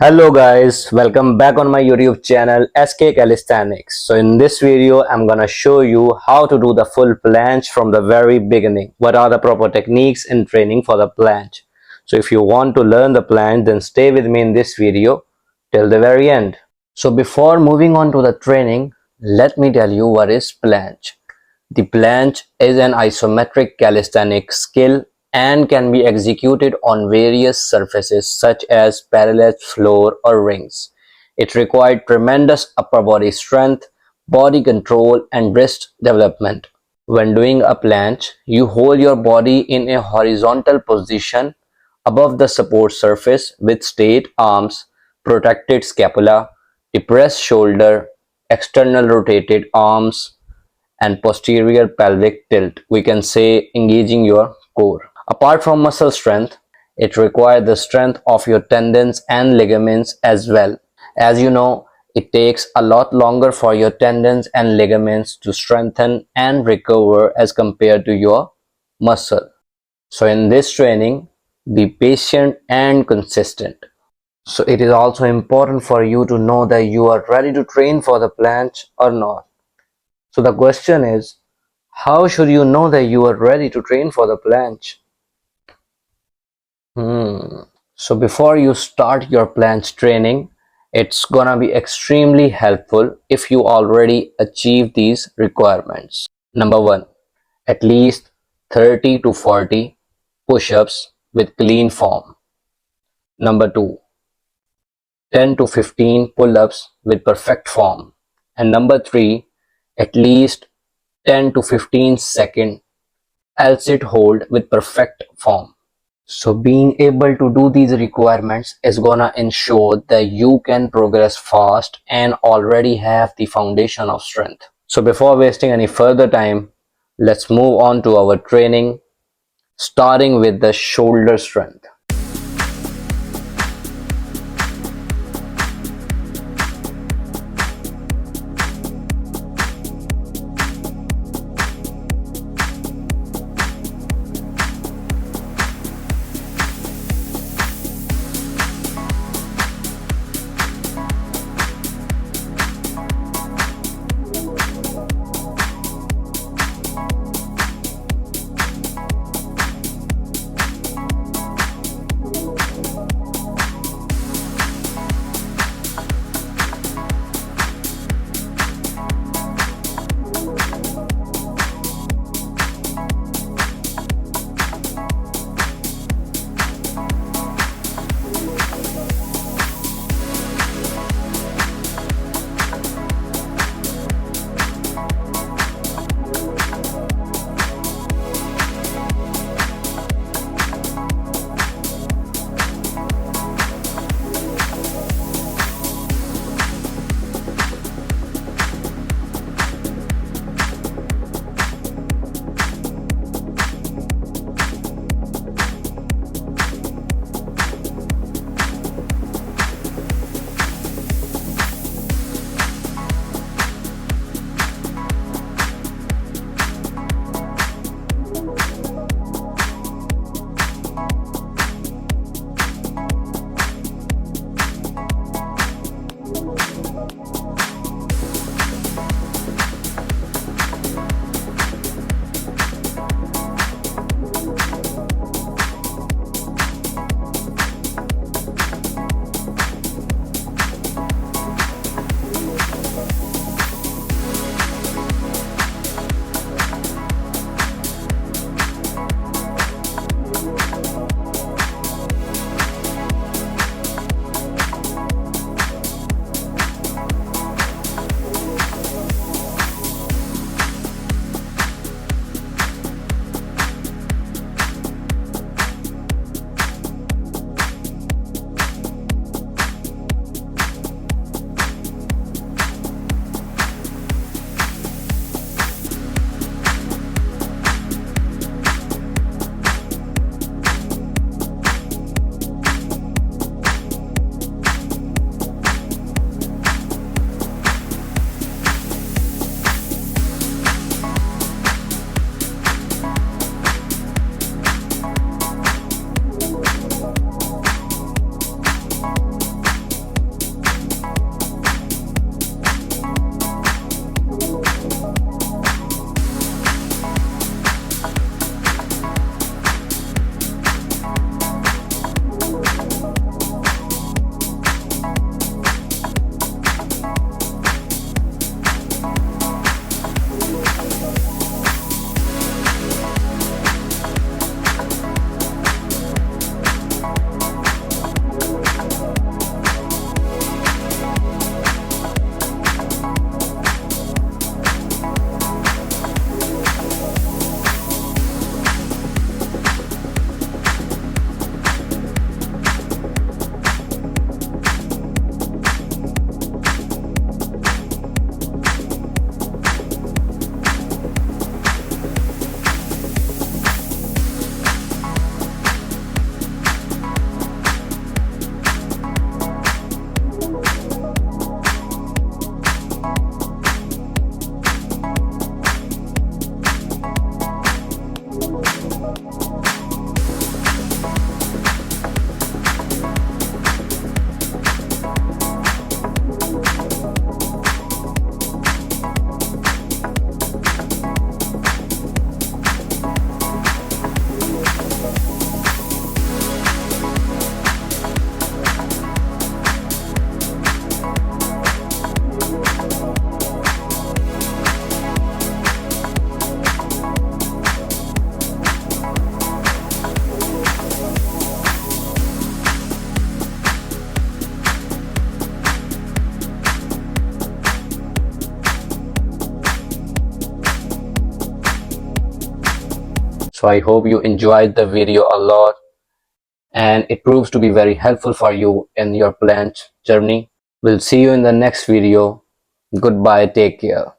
Hello guys, welcome back on my YouTube channel SK Calisthenics. So in this video, I'm gonna show you how to do the full planche from the very beginning. What are the proper techniques in training for the planche? So if you want to learn the planche, then stay with me in this video till the very end. So before moving on to the training, let me tell you what is planche. The planche is an isometric calisthenic skill and can be executed on various surfaces such as parallel floor or rings. It required tremendous upper body strength, body control and wrist development. When doing a planche, you hold your body in a horizontal position above the support surface with straight arms, protected scapula, depressed shoulder, external rotated arms, and posterior pelvic tilt. We can say engaging your core. Apart from muscle strength, it requires the strength of your tendons and ligaments as well. As you know, it takes a lot longer for your tendons and ligaments to strengthen and recover as compared to your muscle. So in this training, be patient and consistent. So it is also important for you to know that you are ready to train for the planche or not. So the question is, how should you know that you are ready to train for the planche? So before you start your planche training, it's gonna be extremely helpful if you already achieve these requirements. Number one, at least 30 to 40 push-ups with clean form. Number two, 10 to 15 pull-ups with perfect form. And number three, at least 10 to 15 second L-sit hold with perfect form. So being able to do these requirements is gonna ensure that you can progress fast and already have the foundation of strength. So before wasting any further time, let's move on to our training, starting with the shoulder strength. So I hope you enjoyed the video a lot and it proves to be very helpful for you in your planche journey. We'll see you in the next video. Goodbye, take care.